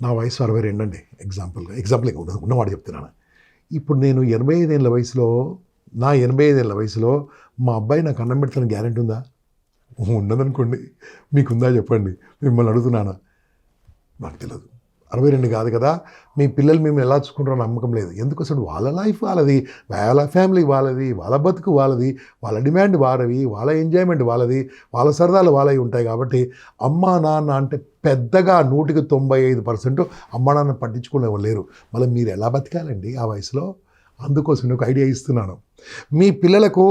నా వయసు 62 అండి. ఎగ్జాంపుల్గా ఉన్నవాడు చెప్తున్నాను. ఇప్పుడు నేను 85 ఏళ్ళ వయసులో, నా 85 ఏళ్ళ వయసులో మా అబ్బాయి నాకు అన్నం పెడతాను గ్యారెంటీ ఉందా? ఉండదనుకోండి. మీకుందా చెప్పండి? మిమ్మల్ని అడుగుతున్నాను. నాకు తెలియదు. 62 కాదు కదా. మీ పిల్లలు మిమ్మల్ని ఎలా చూసుకుంటారో నమ్మకం లేదు. ఎందుకోసం వాళ్ళ లైఫ్ వాళ్ళది, వాళ్ళ ఫ్యామిలీ వాళ్ళది, వాళ్ళ బతుకు వాళ్ళది, వాళ్ళ డిమాండ్ వాళ్ళవి, వాళ్ళ ఎంజాయ్మెంట్ వాళ్ళది, వాళ్ళ సరదాలు వాళ్ళవి ఉంటాయి. కాబట్టి అమ్మా నాన్న అంటే పెద్దగా 195% అమ్మా నాన్న పట్టించుకునేవాళ్ళు లేరు. మళ్ళీ మీరు ఎలా బతకాలండి ఆ వయసులో? అందుకోసం నేను ఒక ఐడియా ఇస్తున్నాను. మీ పిల్లలకు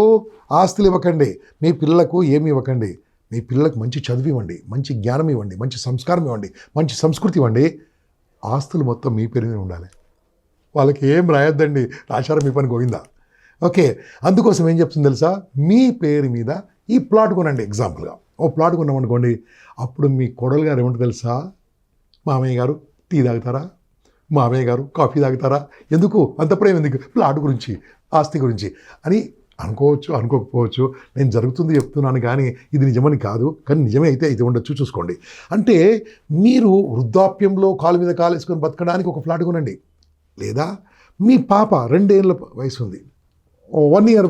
ఆస్తులు ఇవ్వకండి, మీ పిల్లలకు ఏమి ఇవ్వకండి. మీ పిల్లలకు మంచి చదువు ఇవ్వండి, మంచి జ్ఞానం ఇవ్వండి, మంచి సంస్కారం ఇవ్వండి, మంచి సంస్కృతి ఇవ్వండి. ఆస్తులు మొత్తం మీ పేరు మీద ఉండాలి. వాళ్ళకి ఏం రాయొద్దండి, రాశారు మీ పని గోవిందా. ఓకే, అందుకోసం ఏం చెప్తుంది తెలుసా? మీ పేరు మీద ఈ ప్లాట్ కొనండి. ఎగ్జాంపుల్గా ఓ ప్లాట్ కొన్నామనుకోండి, అప్పుడు మీ కోడలు గారు ఏమంటారు తెలుసా? మామయ్య గారు టీ తాగుతారా? మామయ్య గారు కాఫీ తాగుతారా? ఎందుకు అంత ప్రేమ? ఎందుకు? ప్లాట్ గురించి, ఆస్తి గురించి అని అనుకోవచ్చు, అనుకోకపోవచ్చు. నేను జరుగుతుంది చెప్తున్నాను కానీ ఇది నిజమని కాదు. కానీ నిజమే అయితే ఉండొచ్చు, చూసుకోండి. అంటే మీరు వృద్ధాప్యంలో కాలు మీద కాలు వేసుకొని బతకడానికి ఒక ఫ్లాట్ కొనండి. లేదా మీ పాప 2 ఏళ్ళ వయసు ఉంది, 1 ఇయర్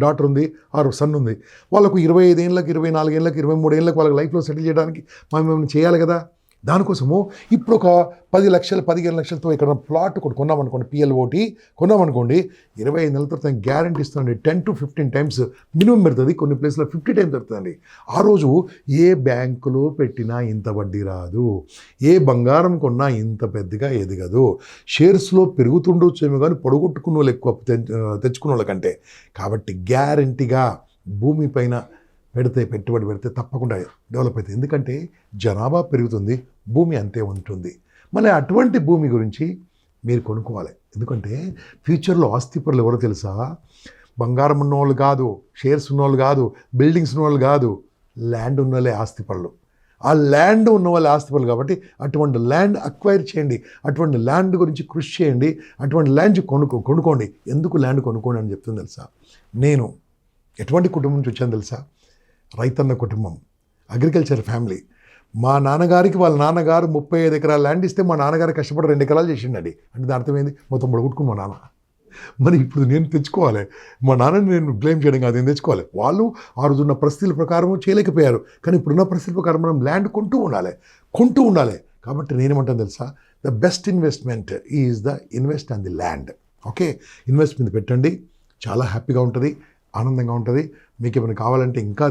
డాటర్ ఉంది, ఆరు సన్ ఉంది. వాళ్ళకు 25 ఏళ్ళకి, 24 ఏళ్ళకి, 23 ఏళ్ళకి వాళ్ళకి లైఫ్లో సెటిల్ చేయడానికి మనం ఏమైనా చేయాలి కదా. దానికోసము ఇప్పుడు ఒక 10 లక్షలు 15 లక్షలతో ఇక్కడ ప్లాట్ ఒకటి కొన్నామనుకోండి, పిఎల్ఓటి కొన్నామనుకోండి, 25 నెలల తర్వాత గ్యారెంటీ ఇస్తుందండి. 10 to 15 టైమ్స్ మినిమం పెడుతుంది, కొన్ని ప్లేస్లో 50 టైమ్స్ పెడుతుందండి. ఆ రోజు ఏ బ్యాంకులో పెట్టినా ఇంత వడ్డీ రాదు, ఏ బంగారం కొన్నా ఇంత పెద్దగా ఎదగదు. షేర్స్లో పెరుగుతుండొచ్చేమో కానీ పొడగొట్టుకున్న వాళ్ళు ఎక్కువ తెచ్చుకున్న వాళ్ళకంటే. కాబట్టి గ్యారెంటీగా భూమిపైన పెట్టుబడి పెడితే తప్పకుండా డెవలప్ అవుతుంది. ఎందుకంటే జనాభా పెరుగుతుంది, భూమి అంతే ఉంటుంది. మళ్ళీ అటువంటి భూమి గురించి మీరు కొనుక్కోవాలి. ఎందుకంటే ఫ్యూచర్లో ఆస్తిపరులు ఎవరో తెలుసా? బంగారం ఉన్నవాళ్ళు కాదు, షేర్స్ ఉన్నవాళ్ళు కాదు, బిల్డింగ్స్ ఉన్నవాళ్ళు కాదు, ల్యాండ్ ఉన్నవాళ్ళే ఆస్తిపరులు. ఆ ల్యాండ్ ఉన్న వాళ్ళే ఆస్తిపరులు. కాబట్టి అటువంటి ల్యాండ్ అక్వైర్ చేయండి, అటువంటి ల్యాండ్ గురించి కృషి చేయండి, అటువంటి ల్యాండ్ కొనుక్కోండి. ఎందుకు ల్యాండ్ కొనుక్కోండి అని చెప్తుంది తెలుసా? నేను ఎటువంటి కుటుంబం నుంచి వచ్చాను తెలుసా? రైతన్న కుటుంబం, అగ్రికల్చర్ ఫ్యామిలీ. మా నాన్నగారికి వాళ్ళ నాన్నగారు 35 ఎకరాల ల్యాండ్ ఇస్తే మా నాన్నగారు కష్టపడి 2 ఎకరాలు చేసిండండి. అంటే దాని అర్థమైంది మొత్తం పొడగొట్టుకుని మా నాన్న. మరి ఇప్పుడు నేను తెచ్చుకోవాలి, మా నాన్నని నేను బ్లేమ్ చేయడం కాదు, నేను తెచ్చుకోవాలి. వాళ్ళు ఆ రోజున్న పరిస్థితుల ప్రకారం చేయలేకపోయారు. కానీ ఇప్పుడున్న పరిస్థితుల ప్రకారం మనం ల్యాండ్ కొంటూ ఉండాలి. కాబట్టి నేనేమంటాను తెలుసా? The best investment is the invest on the land. Okay, investment పెట్టండి, చాలా హ్యాపీగా ఉంటుంది, ఆనందంగా ఉంటుంది. మీకు ఏమైనా కావాలంటే ఇంకా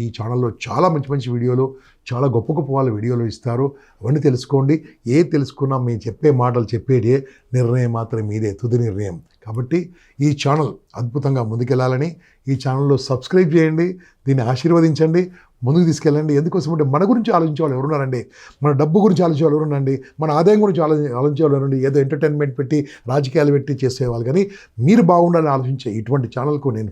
ఈ ఛానల్లో చాలా మంచి వీడియోలు, చాలా గొప్ప వాళ్ళ వీడియోలు ఇస్తారు. అవన్నీ తెలుసుకోండి. తెలుసుకున్నా మేము చెప్పే మాటలు చెప్పేదే, నిర్ణయం మాత్రం మీదే, తుది నిర్ణయం. కాబట్టి ఈ ఛానల్ అద్భుతంగా ముందుకెళ్ళాలని ఈ ఛానల్లో సబ్స్క్రైబ్ చేయండి, దీన్ని ఆశీర్వదించండి, ముందుకు తీసుకెళ్ళండి. ఎందుకోసం అంటే మన గురించి ఆలోచించే వాళ్ళు ఎవరున్నారండి? మన డబ్బు గురించి ఆలోచించే వాళ్ళు ఎవరున్నారండి? మన ఆదాయం గురించి ఆలోచించే వాళ్ళు ఎవరండి? ఏదో ఎంటర్టైన్మెంట్ పెట్టి, రాజకీయాలు పెట్టి చేసేవాళ్ళు. కానీ మీరు బాగుండాలని ఆలోచించే ఇటువంటి ఛానల్కు నేను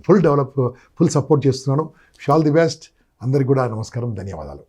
ఫుల్ సపోర్ట్ చేస్తున్నాను. All the best. అందరికీ కూడా నమస్కారం, ధన్యవాదాలు.